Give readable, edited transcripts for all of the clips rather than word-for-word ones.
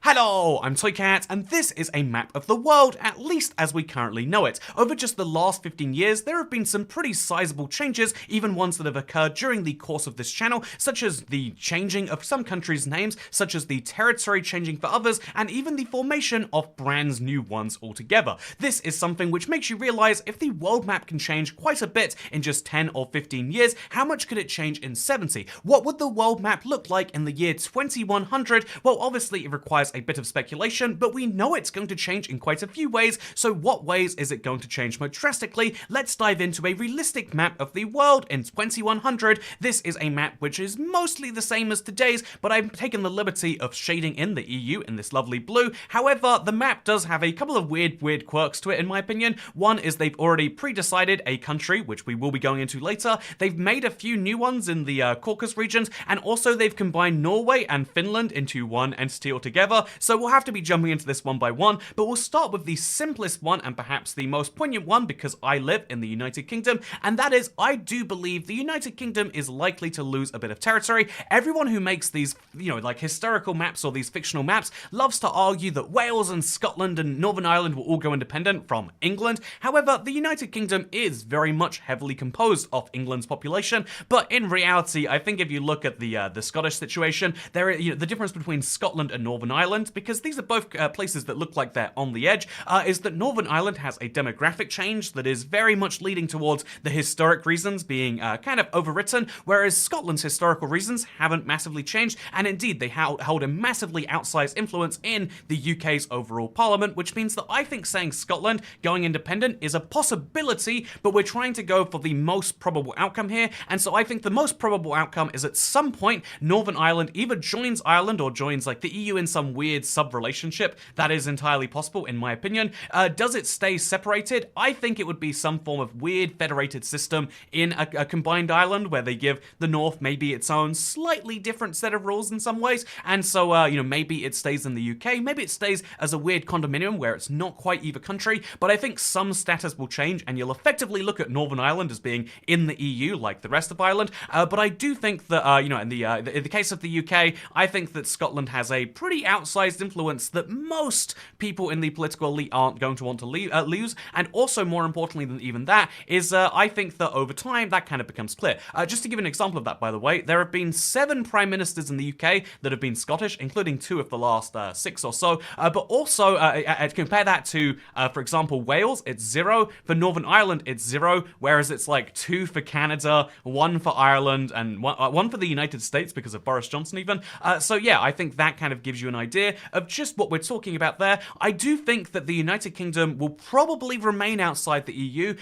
Hello, I'm Toycat, and this is a map of the world, at least as we currently know it. Over just the last 15 years, there have been some pretty sizable changes, even ones that have occurred during the course of this channel, such as the changing of some countries' names, such as the territory changing for others, and even the formation of brand new ones altogether. This is something which makes you realize if the world map can change quite a bit in just 10 or 15 years, how much could it change in 70? What would the world map look like in the year 2100? Well, obviously it requires a bit of speculation, but we know it's going to change in quite a few ways, so what ways is it going to change most drastically? Let's dive into a realistic map of the world in 2100. This is a map which is mostly the same as today's, but I've taken the liberty of shading in the EU in this lovely blue. However, the map does have a couple of weird quirks to it in my opinion. One is they've already pre-decided a country, which we will be going into later. They've made a few new ones in the Caucasus regions, and also they've combined Norway and Finland into one entity altogether. So we'll have to be jumping into this one by one, but we'll start with the simplest one and perhaps the most poignant one because I live in the United Kingdom, and that is I do believe the United Kingdom is likely to lose a bit of territory. Everyone who makes these, like historical maps or these fictional maps loves to argue that Wales and Scotland and Northern Ireland will all go independent from England. However, the United Kingdom is very much heavily composed of England's population, but in reality, I think if you look at the Scottish situation, the difference between Scotland and Northern Ireland, because these are both places that look like they're on the edge, is that Northern Ireland has a demographic change that is very much leading towards the historic reasons being kind of overwritten, whereas Scotland's historical reasons haven't massively changed, and indeed they hold a massively outsized influence in the UK's overall parliament, which means that I think saying Scotland going independent is a possibility, but we're trying to go for the most probable outcome here, and so I think the most probable outcome is at some point Northern Ireland either joins Ireland or joins like the EU in some weird sub-relationship. That is entirely possible in my opinion. Does it stay separated? I think it would be some form of weird federated system in a combined Ireland where they give the North maybe its own slightly different set of rules in some ways, and so maybe it stays in the UK, maybe it stays as a weird condominium where it's not quite either country, but I think some status will change and you'll effectively look at Northern Ireland as being in the EU like the rest of Ireland, but I do think that in the case of the UK, I think that Scotland has a pretty outsized influence that most people in the political elite aren't going to want to lose, and also more importantly than even that is I think that over time that kind of becomes clear. Just to give an example of that, by the way, there have been 7 prime ministers in the UK that have been Scottish, including 2 of the last 6 or so, but also compare that to, for example, Wales, it's 0, for Northern Ireland it's 0, whereas it's like 2 for Canada, 1 for Ireland, and 1 for the United States because of Boris Johnson even. So yeah, I think that kind of gives you an idea of just what we're talking about there. I do think that the United Kingdom will probably remain outside the EU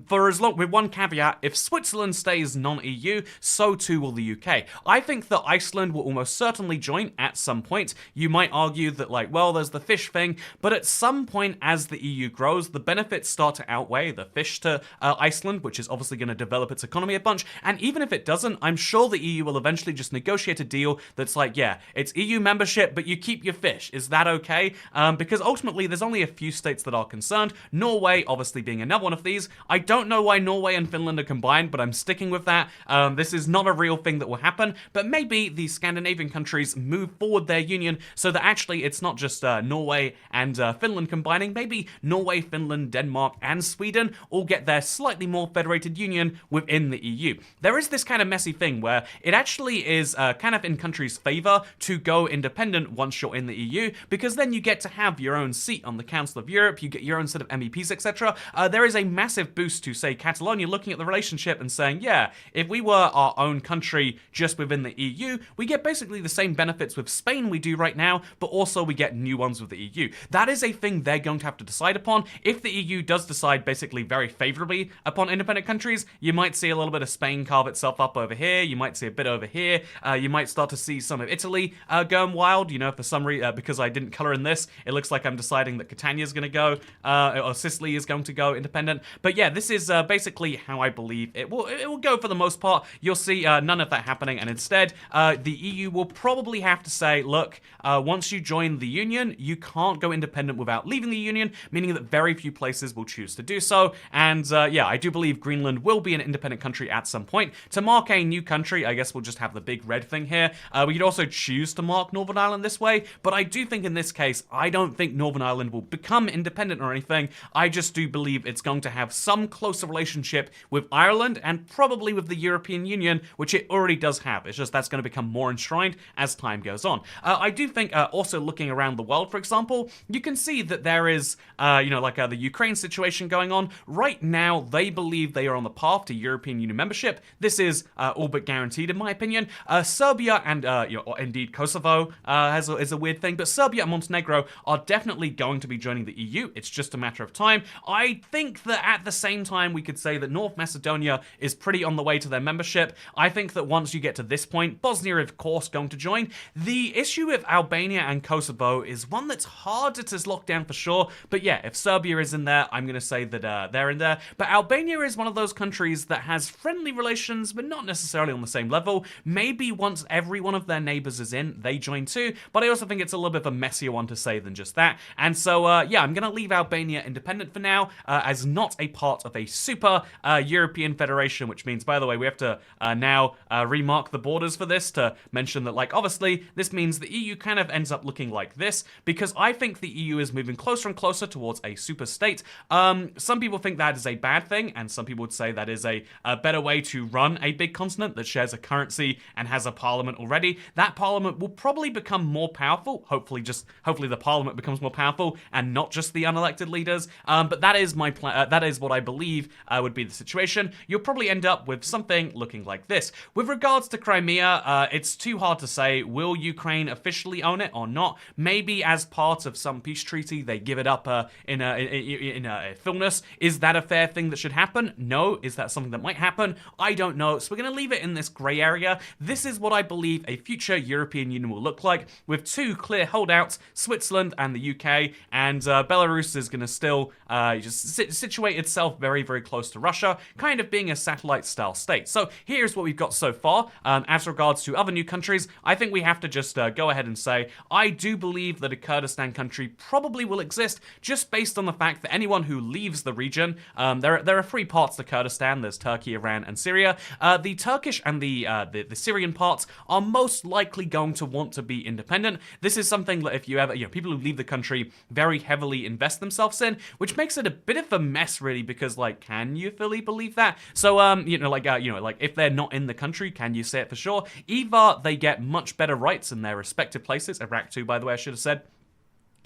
for as long, with one caveat: if Switzerland stays non-EU, so too will the UK. I think that Iceland will almost certainly join at some point. You might argue that there's the fish thing, but at some point as the EU grows, the benefits start to outweigh the fish to Iceland, which is obviously going to develop its economy a bunch, and even if it doesn't, I'm sure the EU will eventually just negotiate a deal that's like, yeah, it's EU membership, but you keep your fish. Is that okay? Because ultimately there's only a few states that are concerned, Norway obviously being another one of these. I don't know why Norway and Finland are combined, but I'm sticking with that. This is not a real thing that will happen, but maybe the Scandinavian countries move forward their union so that actually it's not just Norway and Finland combining, maybe Norway, Finland, Denmark, and Sweden all get their slightly more federated union within the EU. There is this kind of messy thing where it actually is kind of in countries' favor to go independent once you're in the EU, because then you get to have your own seat on the Council of Europe, you get your own set of MEPs, etc. There is a massive boost to, say, Catalonia looking at the relationship and saying, yeah, if we were our own country just within the EU, we get basically the same benefits with Spain we do right now, but also we get new ones with the EU. That is a thing they're going to have to decide upon. If the EU does decide basically very favorably upon independent countries, you might see a little bit of Spain carve itself up over here, you might see a bit over here, you might start to see some of Italy going wild, for some reason, because I didn't color in this, it looks like I'm deciding that Catania is going to go, or Sicily is going to go independent. But yeah, this is basically how I believe it will go for the most part. You'll see none of that happening, and instead, the EU will probably have to say, look, once you join the Union, you can't go independent without leaving the Union, meaning that very few places will choose to do so, and yeah, I do believe Greenland will be an independent country at some point. To mark a new country, I guess we'll just have the big red thing here. We could also choose to mark Northern Ireland this way, way, but I do think in this case, I don't think Northern Ireland will become independent or anything. I just do believe it's going to have some closer relationship with Ireland and probably with the European Union, which it already does have. It's just that's going to become more enshrined as time goes on. I do think also looking around the world, for example, you can see that there is, the Ukraine situation going on. Right now, they believe they are on the path to European Union membership. This is all but guaranteed, in my opinion. Serbia and, or indeed Kosovo is a weird thing, but Serbia and Montenegro are definitely going to be joining the EU. It's just a matter of time. I think that at the same time, we could say that North Macedonia is pretty on the way to their membership. I think that once you get to this point, Bosnia, of course, going to join. The issue with Albania and Kosovo is one that's harder to lock down for sure, but yeah, if Serbia is in there, I'm going to say that they're in there. But Albania is one of those countries that has friendly relations, but not necessarily on the same level. Maybe once every one of their neighbors is in, they join too, but I also think it's a little bit of a messier one to say than just that. And so, yeah, I'm going to leave Albania independent for now, as not a part of a super European federation, which means, by the way, we have to now remark the borders for this to mention that, like, obviously, this means the EU kind of ends up looking like this, because I think the EU is moving closer and closer towards a super state. Some people think that is a bad thing, and some people would say that is a better way to run a big continent that shares a currency and has a parliament already. That parliament will probably become more powerful. Hopefully the parliament becomes more powerful and not just the unelected leaders. But that is my plan. That is what I believe would be the situation. You'll probably end up with something looking like this. With regards to Crimea, it's too hard to say. Will Ukraine officially own it or not? Maybe as part of some peace treaty, they give it up in a fullness. Is that a fair thing that should happen? No. Is that something that might happen? I don't know. So we're going to leave it in this grey area. This is what I believe a future European Union will look like, with two clear holdouts, Switzerland and the UK, and Belarus is going to still just situate itself very, very close to Russia, kind of being a satellite-style state. So here's what we've got so far. As regards to other new countries, I think we have to just go ahead and say, I do believe that a Kurdistan country probably will exist, just based on the fact that anyone who leaves the region, there are three parts to Kurdistan. There's Turkey, Iran, and Syria. The Turkish and the Syrian parts are most likely going to want to be independent. This is something that if you ever, people who leave the country very heavily invest themselves in, which makes it a bit of a mess, really, because, like, can you fully believe that? So, if they're not in the country, can you say it for sure? Either they get much better rights in their respective places, Iraq too, by the way, I should have said.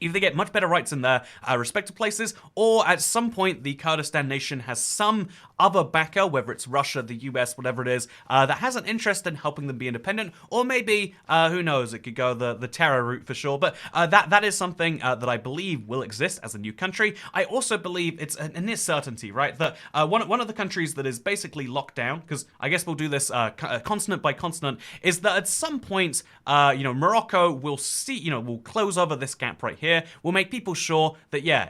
Either they get much better rights in their respective places, or at some point the Kurdistan nation has some other backer, whether it's Russia, the US, whatever it is, that has an interest in helping them be independent, or maybe, who knows, it could go the terror route for sure, but that is something that I believe will exist as a new country. I also believe it's a near certainty, right, that one of the countries that is basically locked down, because I guess we'll do this continent by continent, is that at some point, Morocco will will close over this gap right here. We'll make people sure that, yeah,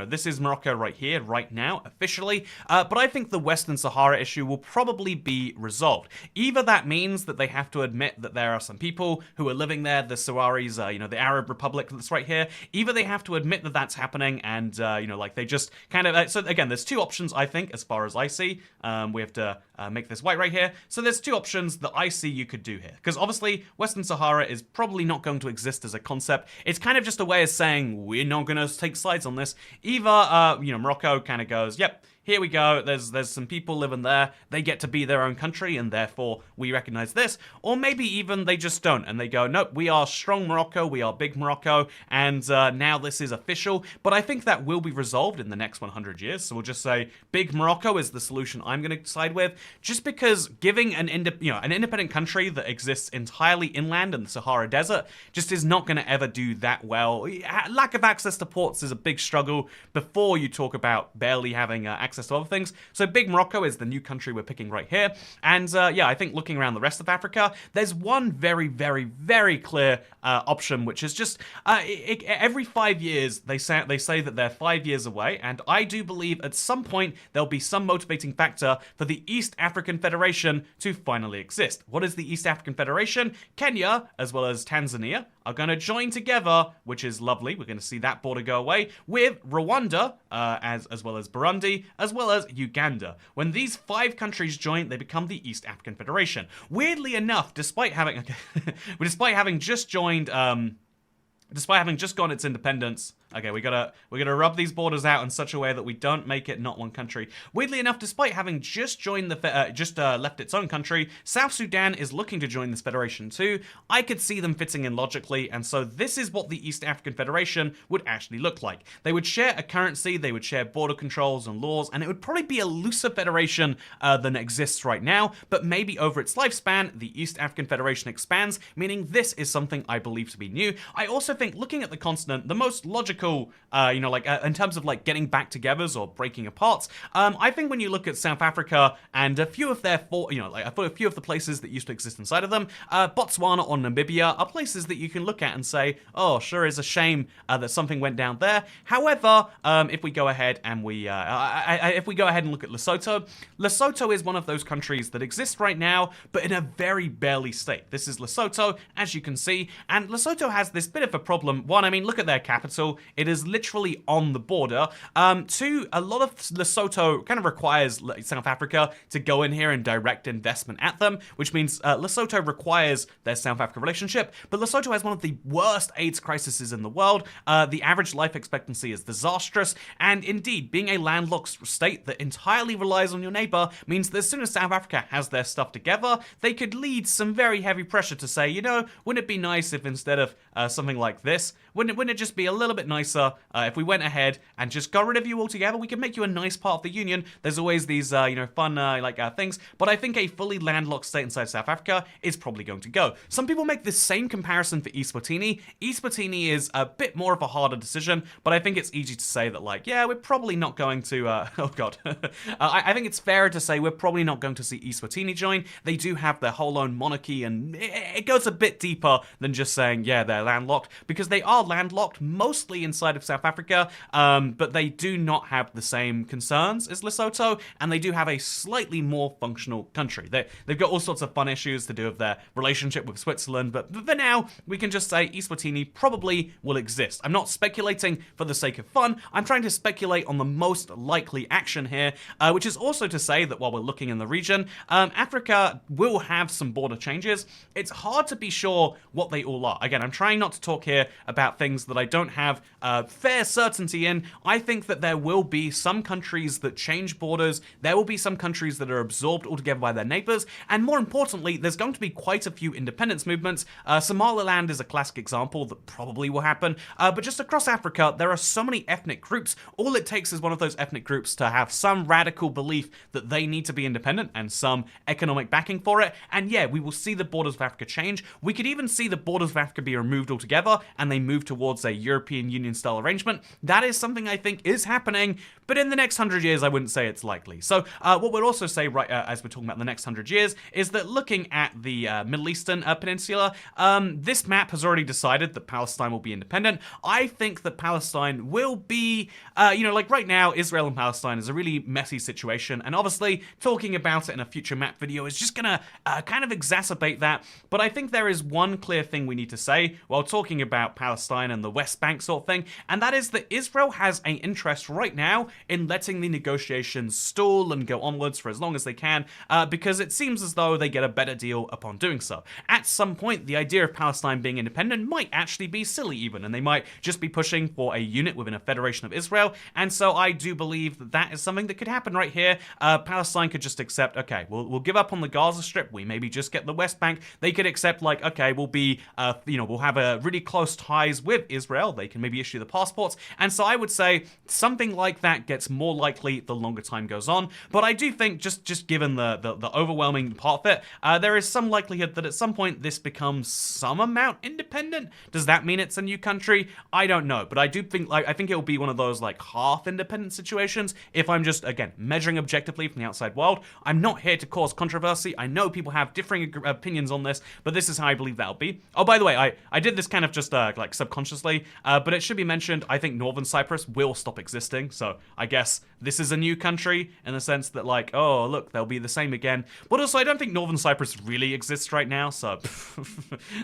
this is Morocco right here, right now, officially. But I think the Western Sahara issue will probably be resolved. Either that means that they have to admit that there are some people who are living there, the Saharis, the Arab Republic that's right here. Either they have to admit that that's happening and, they just kind of... so, again, there's two options, I think, as far as I see. We have to make this white right here. So there's two options that I see you could do here. Because, obviously, Western Sahara is probably not going to exist as a concept. It's kind of just a way of saying we're not going to take sides on this. Either, Morocco kind of goes, yep, here we go, there's some people living there, they get to be their own country, and therefore we recognize this. Or maybe even they just don't, and they go, nope, we are strong Morocco, we are big Morocco, and now this is official. But I think that will be resolved in the next 100 years, so we'll just say big Morocco is the solution I'm going to side with, just because giving an independent country that exists entirely inland in the Sahara Desert just is not going to ever do that well. Lack of access to ports is a big struggle before you talk about barely having access to other things. So big Morocco is the new country we're picking right here. And I think looking around the rest of Africa, there's one very, very, very clear option, which is just every 5 years they say that they're 5 years away, and I do believe at some point there'll be some motivating factor for the East African Federation to finally exist. What is the East African Federation? Kenya, as well as Tanzania, are going to join together, which is lovely. We're going to see that border go away, with Rwanda, as well as Burundi, as well as Uganda. When these 5 countries join, they become the East African Federation. Weirdly enough, despite having just joined despite having just gotten its independence. Okay, we gotta rub these borders out in such a way that we don't make it not one country. Weirdly enough, despite having just joined left its own country, South Sudan is looking to join this federation too. I could see them fitting in logically, and so this is what the East African Federation would actually look like. They would share a currency, they would share border controls and laws, and it would probably be a looser federation than exists right now. But maybe over its lifespan, the East African Federation expands, meaning this is something I believe to be new. I also think, looking at the continent, the most logical, in terms of like getting back togethers or breaking apart, I think when you look at South Africa and a few of their a few of the places that used to exist inside of them, Botswana or Namibia are places that you can look at and say, oh, sure is a shame that something went down there. However, if we go ahead and look at Lesotho, Lesotho is one of those countries that exists right now, but in a very barely state. This is Lesotho, as you can see, and Lesotho has this bit of a problem. One, I mean, look at their capital. It is literally on the border. Two, a lot of Lesotho kind of requires South Africa to go in here and direct investment at them, which means Lesotho requires their South Africa relationship, but Lesotho has one of the worst AIDS crises in the world. The average life expectancy is disastrous, and indeed, being a landlocked state that entirely relies on your neighbor means that as soon as South Africa has their stuff together, they could lead some very heavy pressure to say, wouldn't it be nice if instead of something like this, wouldn't it just be a little bit nicer if we went ahead and just got rid of you altogether? We could make you a nice part of the union. There's always these, fun things, but I think a fully landlocked state inside South Africa is probably going to go. Some people make this same comparison for Eswatini. Eswatini is a bit more of a harder decision, but I think it's easy to say that, we're probably not going to, oh god. I think it's fairer to say we're probably not going to see Eswatini join. They do have their whole own monarchy, and it goes a bit deeper than just saying, yeah, they're landlocked, because they are landlocked mostly inside of South Africa, but they do not have the same concerns as Lesotho, and they do have a slightly more functional country. They've got all sorts of fun issues to do with their relationship with Switzerland, but for now, we can just say Eswatini probably will exist. I'm not speculating for the sake of fun. I'm trying to speculate on the most likely action here, which is also to say that while we're looking in the region, Africa will have some border changes. It's hard to be sure what they all are. Again, I'm trying not to talk here about things that I don't have fair certainty in. I think that there will be some countries that change borders, there will be some countries that are absorbed altogether by their neighbors, and more importantly, there's going to be quite a few independence movements. Somaliland is a classic example that probably will happen, but just across Africa, there are so many ethnic groups. All it takes is one of those ethnic groups to have some radical belief that they need to be independent and some economic backing for it, and yeah, we will see the borders of Africa change. We could even see the borders of Africa be removed altogether, and they move towards a European Union style arrangement. That is something I think is happening, but in the next 100 years, I wouldn't say it's likely. So what we'll also say, right as we're talking about the next 100 years, is that looking at the Middle Eastern peninsula, this map has already decided that Palestine will be independent. I think that Palestine will be, right now, Israel and Palestine is a really messy situation, and obviously talking about it in a future map video is just gonna kind of exacerbate that. But I think there is one clear thing we need to say while talking about Palestine and the West Bank sort of thing, and that is that Israel has an interest right now in letting the negotiations stall and go onwards for as long as they can, because it seems as though they get a better deal upon doing so. At some point, the idea of Palestine being independent might actually be silly even, and they might just be pushing for a unit within a federation of Israel, and so I do believe that that is something that could happen right here. Palestine could just accept, okay, we'll give up on the Gaza Strip, we maybe just get the West Bank. They could accept, okay, we'll be, we'll have a really close ties with Israel. They can maybe issue the passports, and so I would say something like that gets more likely the longer time goes on. But I do think, just given the overwhelming part of it, there is some likelihood that at some point this becomes some amount independent. Does that mean it's a new country? I don't know, but I do think, I think it will be one of those half independent situations. If I'm just, again, measuring objectively from the outside world, I'm not here to cause controversy. I know people have differing opinions on this, but this is how I believe that'll be. Oh, by the way, I did this kind of just subconsciously, but it should be mentioned, I think Northern Cyprus will stop existing, so I guess this is a new country in the sense that, like, oh, look, they'll be the same again. But also, I don't think Northern Cyprus really exists right now, so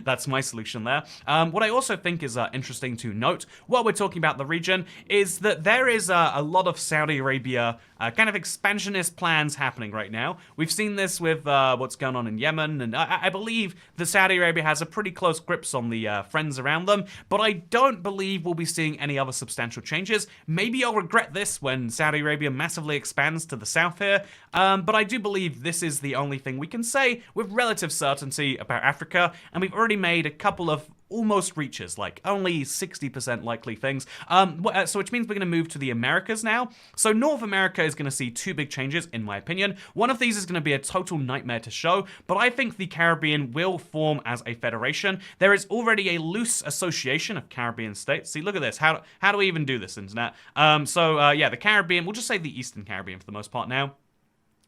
that's my solution there. What I also think is interesting to note while we're talking about the region is that there is a lot of Saudi Arabia kind of expansionist plans happening right now. We've seen this with what's going on in Yemen, and I believe that Saudi Arabia has a pretty close grips on the friends around them, but I don't believe we'll be seeing any other substantial changes. Maybe I'll regret this when Saudi Arabia massively expands to the south here, but I do believe this is the only thing we can say with relative certainty about Africa, and we've already made a couple of almost reaches, like only 60% likely things. So which means we're going to move to the Americas now. So North America is going to see two big changes, in my opinion. One of these is going to be a total nightmare to show, but I think the Caribbean will form as a federation. There is already a loose association of Caribbean states. See, look at this. How do we even do this, internet? Yeah, the Caribbean, we'll just say the Eastern Caribbean for the most part now.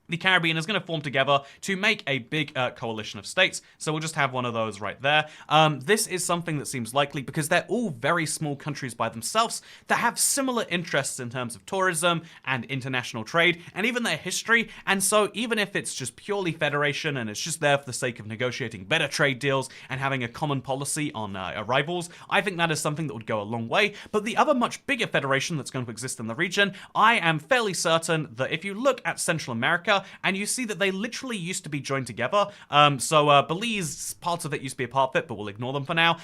The Caribbean is going to form together to make a big coalition of states, so we'll just have one of those right there. This is something that seems likely because they're all very small countries by themselves that have similar interests in terms of tourism and international trade, and even their history, and so even if it's just purely federation and it's just there for the sake of negotiating better trade deals and having a common policy on arrivals, I think that is something that would go a long way. But the other much bigger federation that's going to exist in the region, I am fairly certain that if you look at Central America, and you see that they literally used to be joined together. Belize, parts of it used to be a part of it, but we'll ignore them for now.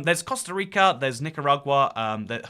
There's Costa Rica, there's Nicaragua.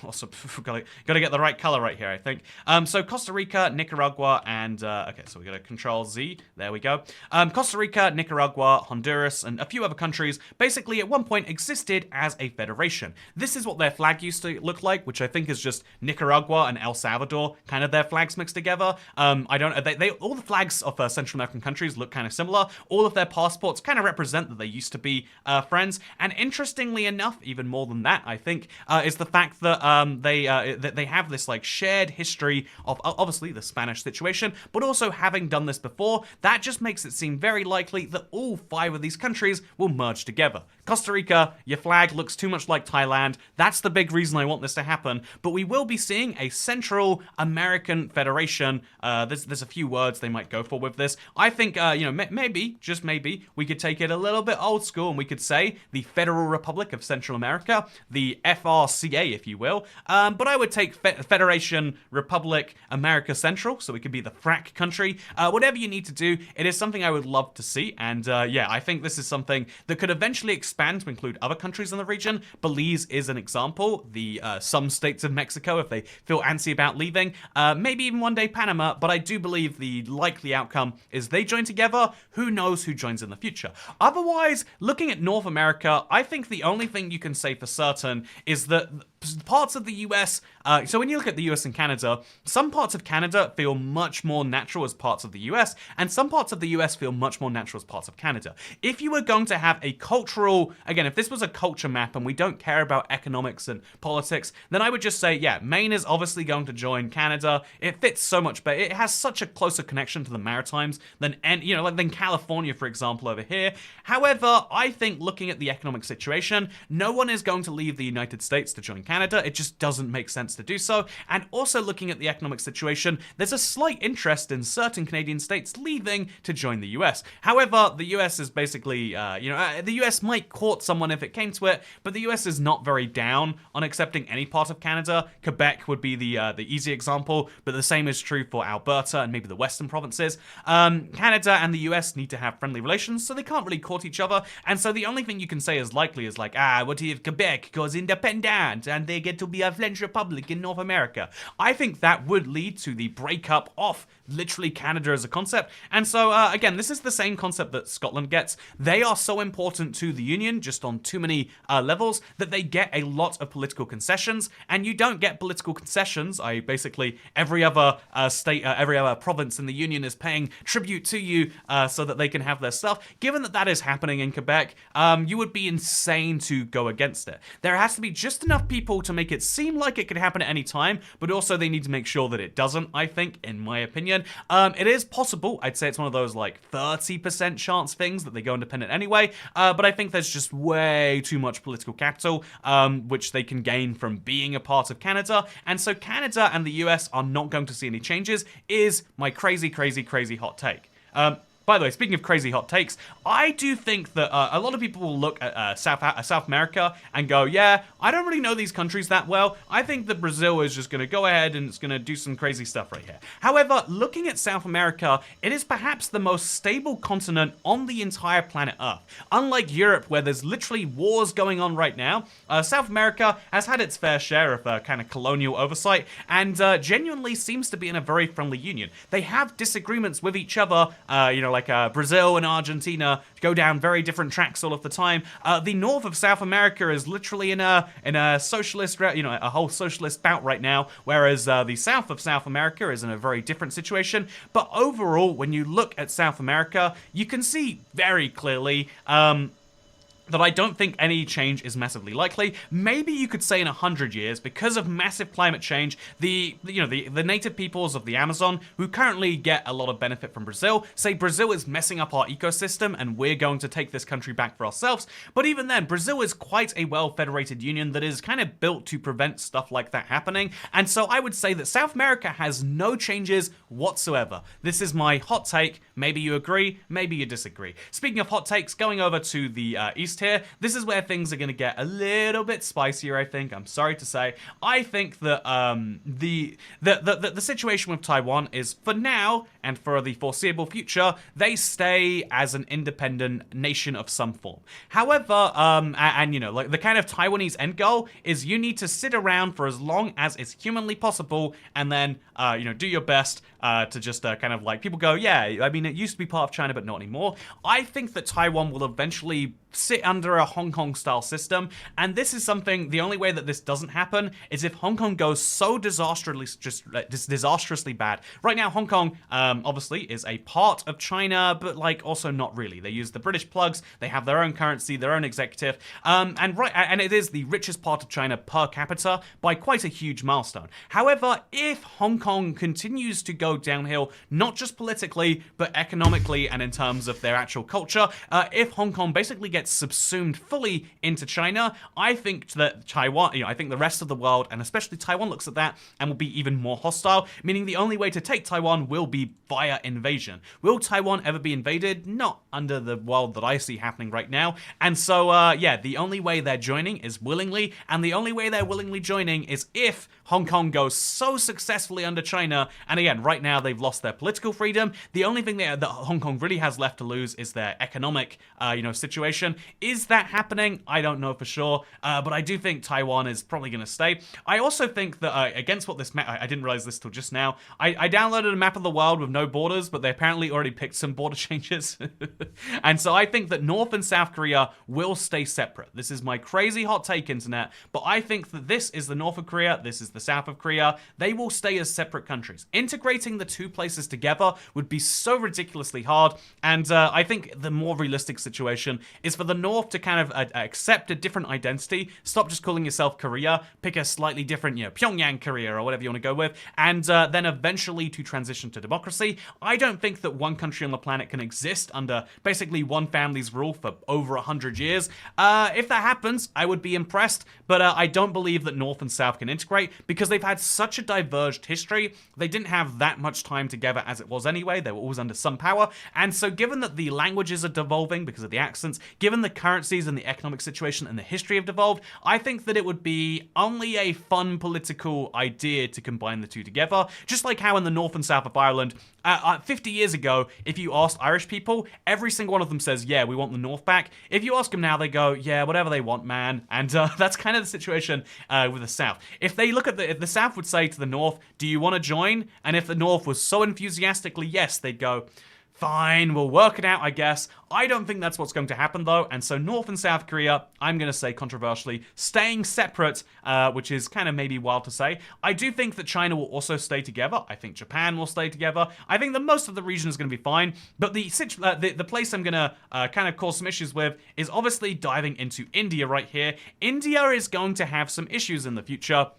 Also, gotta get the right color right here, I think. So Costa Rica, Nicaragua, and okay, so we got to Control Z. There we go. Costa Rica, Nicaragua, Honduras, and a few other countries basically at one point existed as a federation. This is what their flag used to look like, which I think is just Nicaragua and El Salvador, kind of their flags mixed together. I don't. They all the flags of Central American countries look kind of similar. All of their passports kind of represent that they used to be friends. And interestingly enough, even more than that, I think, is the fact that they have this like shared history of obviously the Spanish situation, but also having done this before, that just makes it seem very likely that all 5 of these countries will merge together. Costa Rica, your flag looks too much like Thailand. That's the big reason I want this to happen. But we will be seeing a Central American Federation. There's a few words they might go for with this. I think, maybe, just maybe, we could take it a little bit old school and we could say the Federal Republic of Central America, the FRCA, if you will. But I would take Federation Republic America Central, so we could be the FRAC country. Whatever you need to do, it is something I would love to see. And yeah, I think this is something that could eventually expand to include other countries in the region. Belize is an example. Some states of Mexico, if they feel antsy about leaving. Maybe even one day Panama, but I do believe the likely outcome is they join together. Who knows who joins in the future? Otherwise, looking at North America, I think the only thing you can say for certain is that parts of the US, so when you look at the US and Canada, some parts of Canada feel much more natural as parts of the US, and some parts of the US feel much more natural as parts of Canada. If you were going to have a cultural, again, if this was a culture map and we don't care about economics and politics, then I would just say, yeah, Maine is obviously going to join Canada. It fits so much better. It has such a closer connection to the Maritimes than California, for example, over here. However, I think looking at the economic situation, no one is going to leave the United States to join Canada. It just doesn't make sense to do so. And also looking at the economic situation, there's a slight interest in certain Canadian states leaving to join the US. However, the US is basically, the US might court someone if it came to it, but the US is not very down on accepting any part of Canada. Quebec would be the easy example, but the same is true for Alberta and maybe the western provinces. Canada and the US need to have friendly relations, so they can't really court each other. And so the only thing you can say is likely is like, what if Quebec goes independent and they get to be a French republic in North America? I think that would lead to the breakup of literally Canada as a concept. And so, again, this is the same concept that Scotland gets. They are so important to the Union, just on too many levels, that they get a lot of political concessions, and you don't get political concessions. Basically, every other state, every other province in the Union is paying tribute to you so that they can have their stuff. Given that that is happening in Quebec, you would be insane to go against it. There has to be just enough people people to make it seem like it could happen at any time, but also they need to make sure that it doesn't, I think, in my opinion. It is possible. I'd say it's one of those like 30% chance things that they go independent anyway, but I think there's just way too much political capital, which they can gain from being a part of Canada, and so Canada and the US are not going to see any changes, is my crazy hot take. By the way, speaking of crazy hot takes, I do think that a lot of people will look at South America and go, yeah, I don't really know these countries that well. I think that Brazil is just going to go ahead and it's going to do some crazy stuff right here. However, looking at South America, it is perhaps the most stable continent on the entire planet Earth. Unlike Europe, where there's literally wars going on right now, South America has had its fair share of kind of colonial oversight and genuinely seems to be in a very friendly union. They have disagreements with each other, like Brazil and Argentina go down very different tracks all of the time. The north of South America is literally in a socialist, a whole socialist bout right now, whereas the south of South America is in a very different situation. But overall, when you look at South America, you can see very clearly that I don't think any change is massively likely. Maybe you could say in 100 years, because of massive climate change, the native peoples of the Amazon, who currently get a lot of benefit from Brazil, say Brazil is messing up our ecosystem and we're going to take this country back for ourselves. But even then, Brazil is quite a well-federated union that is kind of built to prevent stuff like that happening. And so I would say that South America has no changes whatsoever. This is my hot take. Maybe you agree, maybe you disagree. Speaking of hot takes, going over to the east here, this is where things are going to get a little bit spicier, I think. I'm sorry to say. I think that the situation with Taiwan is, for now and for the foreseeable future, they stay as an independent nation of some form. However, like the kind of Taiwanese end goal is you need to sit around for as long as is humanly possible and then, do your best to just kind of like, people go, yeah, I mean, it used to be part of China, but not anymore. I think that Taiwan will eventually sit under a Hong Kong style system, and this is something, the only way that this doesn't happen is if Hong Kong goes so disastrously bad. Right now, Hong Kong obviously is a part of China, but like also not really. They use the British plugs, they have their own currency, their own executive, and it is the richest part of China per capita by quite a huge milestone. However, if Hong Kong continues to go downhill, not just politically, but economically and in terms of their actual culture, if Hong Kong basically gets subsumed fully into China, I think that Taiwan, I think the rest of the world, and especially Taiwan, looks at that and will be even more hostile, meaning the only way to take Taiwan will be via invasion. Will Taiwan ever be invaded? Not under the world that I see happening right now. And so, yeah, the only way they're joining is willingly, and the only way they're willingly joining is if Hong Kong goes so successfully under China, and again, right now they've lost their political freedom. The only thing that Hong Kong really has left to lose is their economic, situation. Is that happening? I don't know for sure, but I do think Taiwan is probably going to stay. I also think that against what this map, I didn't realize this till just now, I downloaded a map of the world with no borders, but they apparently already picked some border changes. And so I think that North and South Korea will stay separate. This is my crazy hot take, internet, but I think that this is the North of Korea, this is the South of Korea. They will stay as separate countries. Integrating the two places together would be so ridiculously hard, and I think the more realistic situation is for the North to kind of accept a different identity, stop just calling yourself Korea, pick a slightly different, Pyongyang Korea or whatever you want to go with, and then eventually to transition to democracy. I don't think that one country on the planet can exist under basically one family's rule for over 100 years. If that happens, I would be impressed, but I don't believe that North and South can integrate because they've had such a diverged history. They didn't have that much time together as it was anyway. They were always under some power, and so given that the languages are devolving because of the accents, given the currencies and the economic situation and the history have devolved, I think that it would be only a fun political idea to combine the two together. Just like how in the North and South of Ireland, 50 years ago, if you asked Irish people, every single one of them says, yeah, we want the North back. If you ask them now, they go, yeah, whatever they want, man. And that's kind of the situation with the South. If they look at if the South would say to the North, do you want to join? And if the North was so enthusiastically yes, they'd go, Fine, we'll work it out, I guess. I don't think that's what's going to happen, though, and so North and South Korea, I'm going to say controversially, staying separate, which is kind of maybe wild to say. I do think that China will also stay together. I think Japan will stay together. I think that most of the region is going to be fine, but the place I'm going to kind of cause some issues with is obviously diving into India right here. India is going to have some issues in the future.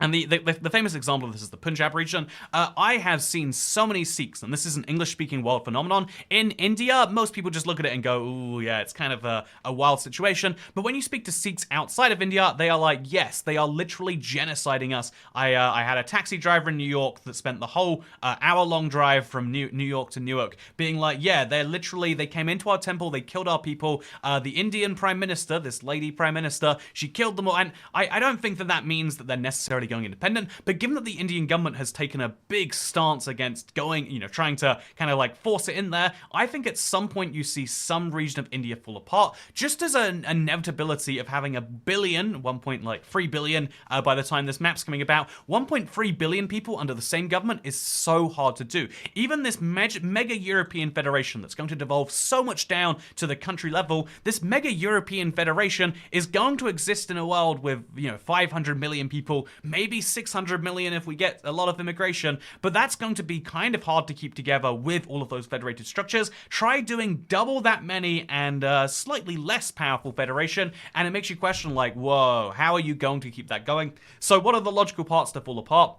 And the famous example of this is the Punjab region. I have seen so many Sikhs, and this is an English-speaking world phenomenon. In India, most people just look at it and go, ooh, yeah, it's kind of a wild situation. But when you speak to Sikhs outside of India, they are like, yes, they are literally genociding us. I had a taxi driver in New York that spent the whole hour-long drive from New York to Newark being like, yeah, they came into our temple, they killed our people. The Indian Prime Minister, this lady Prime Minister, she killed them all. And I don't think that means that they're necessarily going independent, but given that the Indian government has taken a big stance against going, trying to kind of like force it in there, I think at some point you see some region of India fall apart, just as an inevitability of having 1.3 billion by the time this map's coming about. 1.3 billion people under the same government is so hard to do. Even this mega European federation that's going to devolve so much down to the country level, this mega European federation is going to exist in a world with 500 million people, maybe 600 million if we get a lot of immigration, but that's going to be kind of hard to keep together with all of those federated structures. Try doing double that many and a slightly less powerful federation, and it makes you question like, whoa, how are you going to keep that going? So what are the logical parts to fall apart?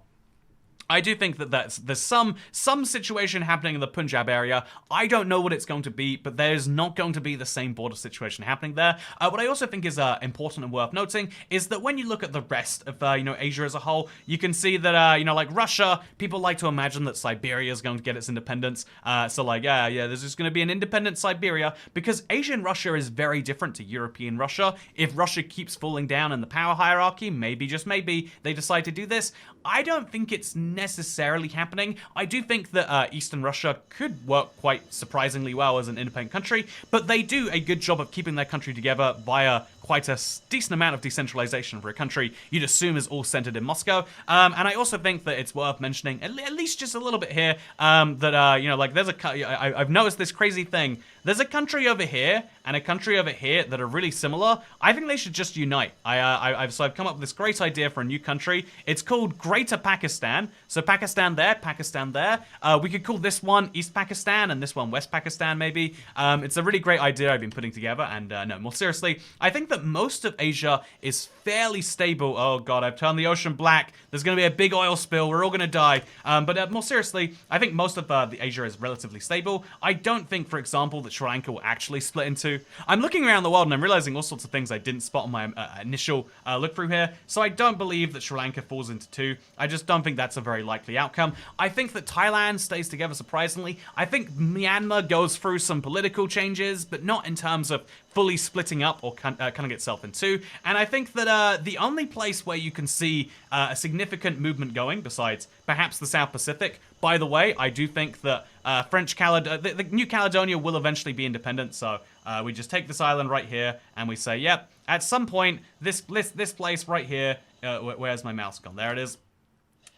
I do think that there's some situation happening in the Punjab area. I don't know what it's going to be, but there's not going to be the same border situation happening there. What I also think is important and worth noting is that when you look at the rest of Asia as a whole, you can see that like Russia, people like to imagine that Siberia is going to get its independence. So like there's just going to be an independent Siberia, because Asian Russia is very different to European Russia. If Russia keeps falling down in the power hierarchy, maybe, just maybe, they decide to do this. I don't think it's necessarily happening. I do think that Eastern Russia could work quite surprisingly well as an independent country, but they do a good job of keeping their country together via quite a decent amount of decentralization for a country you'd assume is all centered in Moscow. And I also think that it's worth mentioning, at least just a little bit here, that, like there's I've noticed this crazy thing. There's a country over here and a country over here that are really similar. I think they should just unite. So I've come up with this great idea for a new country. It's called Greater Pakistan. So Pakistan there, Pakistan there. We could call this one East Pakistan and this one West Pakistan maybe. It's a really great idea I've been putting together, and no, more seriously, I think that most of Asia is fairly stable. Oh god, I've turned the ocean black. There's going to be a big oil spill. We're all going to die. But more seriously, I think most of the Asia is relatively stable. I don't think, for example, that Sri Lanka will actually split in two. I'm looking around the world and I'm realizing all sorts of things I didn't spot on my initial look through here. So I don't believe that Sri Lanka falls into two. I just don't think that's a very likely outcome. I think that Thailand stays together surprisingly. I think Myanmar goes through some political changes, but not in terms of fully splitting up or cutting itself in two. And I think that the only place where you can see a significant movement going, besides perhaps the South Pacific, by the way, I do think that the New Caledonia will eventually be independent. So we just take this island right here and we say, yep, at some point, this place right here, where's my mouse gone? There it is.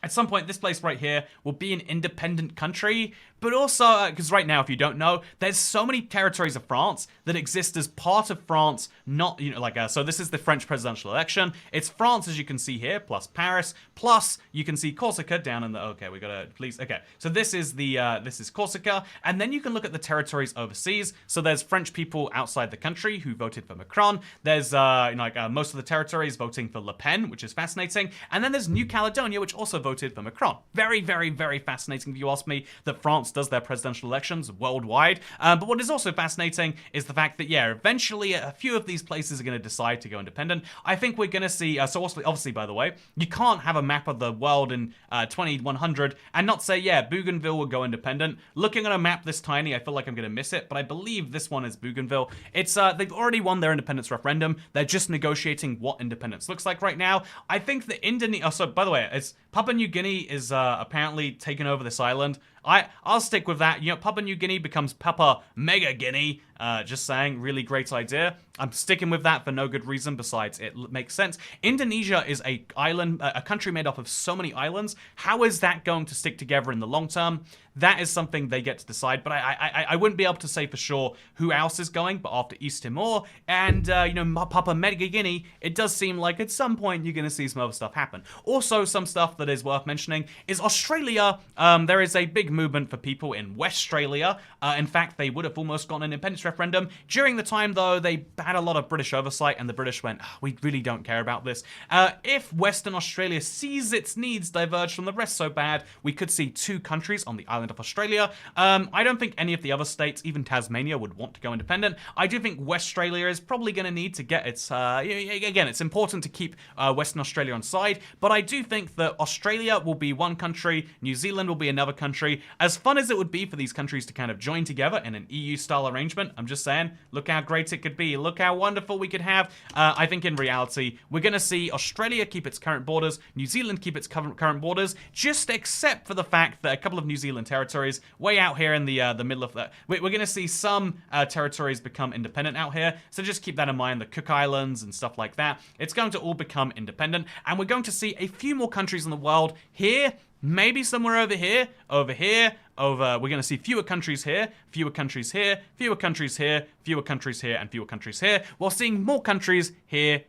At some point, this place right here will be an independent country, but also, because right now, if you don't know, there's so many territories of France that exist as part of France, not, so this is the French presidential election. It's France, as you can see here, plus Paris, plus you can see Corsica down in the, okay, we gotta, please, okay. So this is this is Corsica, and then you can look at the territories overseas. So there's French people outside the country who voted for Macron. There's, most of the territories voting for Le Pen, which is fascinating. And then there's New Caledonia, which also voted for Macron. Very, very, very fascinating, if you ask me, that France does their presidential elections worldwide. But what is also fascinating is the fact that, yeah, eventually a few of these places are going to decide to go independent. I think we're going to see, so obviously, by the way, you can't have a map of the world in 2100 and not say, yeah, Bougainville will go independent. Looking at a map this tiny, I feel like I'm going to miss it, but I believe this one is Bougainville. It's, they've already won their independence referendum. They're just negotiating what independence looks like right now. I think that Indonesia, so by the way, it's Papua New Guinea is apparently taken over this island. I'll stick with that. You know, Papua New Guinea becomes Papua Mega Guinea. Just saying, really great idea. I'm sticking with that for no good reason besides it makes sense. Indonesia is a country made up of so many islands. How is that going to stick together in the long term? That is something they get to decide, but I wouldn't be able to say for sure who else is going, but after East Timor and, you know, Papua Mega Guinea, it does seem like at some point you're going to see some other stuff happen. Also, some stuff that is worth mentioning is Australia. There is a big movement for people in Weststralia. In fact, they would have almost gotten an independence referendum. During the time, though, they had a lot of British oversight, and the British went, oh, we really don't care about this. If Western Australia sees its needs diverge from the rest so bad, we could see 2 countries on the island of Australia. I don't think any of the other states, even Tasmania, would want to go independent. I do think Weststralia is probably going to need to get its, again, it's important to keep Western Australia on side, but I do think that Australia will be one country, New Zealand will be another country. As fun as it would be for these countries to kind of join together in an EU-style arrangement, I'm just saying, look how great it could be, look how wonderful we could have. I think in reality, we're going to see Australia keep its current borders, New Zealand keep its current borders, just except for the fact that a couple of New Zealand territories, way out here in the middle of that, we're going to see some territories become independent out here, so just keep that in mind, the Cook Islands and stuff like that. It's going to all become independent, and we're going to see a few more countries in the world here, maybe somewhere over here, we're going to see fewer countries here, fewer countries here, fewer countries here, fewer countries here, and fewer countries here, while seeing more countries here,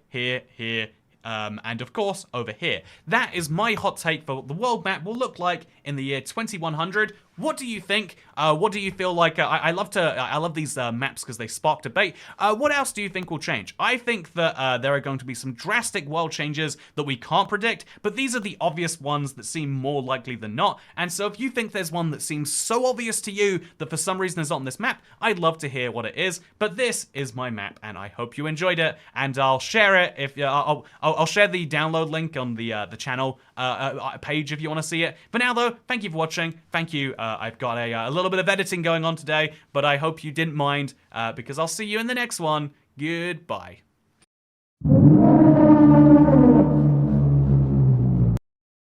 and of course, over here. That is my hot take for what the world map will look like in the year 2100. What do you think? What do you feel like? I love these maps because they spark debate. What else do you think will change? I think that there are going to be some drastic world changes that we can't predict, but these are the obvious ones that seem more likely than not. And so if you think there's one that seems so obvious to you that for some reason is not on this map, I'd love to hear what it is. But this is my map, and I hope you enjoyed it. And I'll share it if I'll share the download link on the channel page if you want to see it. For now, though, thank you for watching. Thank you. I've got a little bit of editing going on today, but I hope you didn't mind because I'll see you in the next one. Goodbye.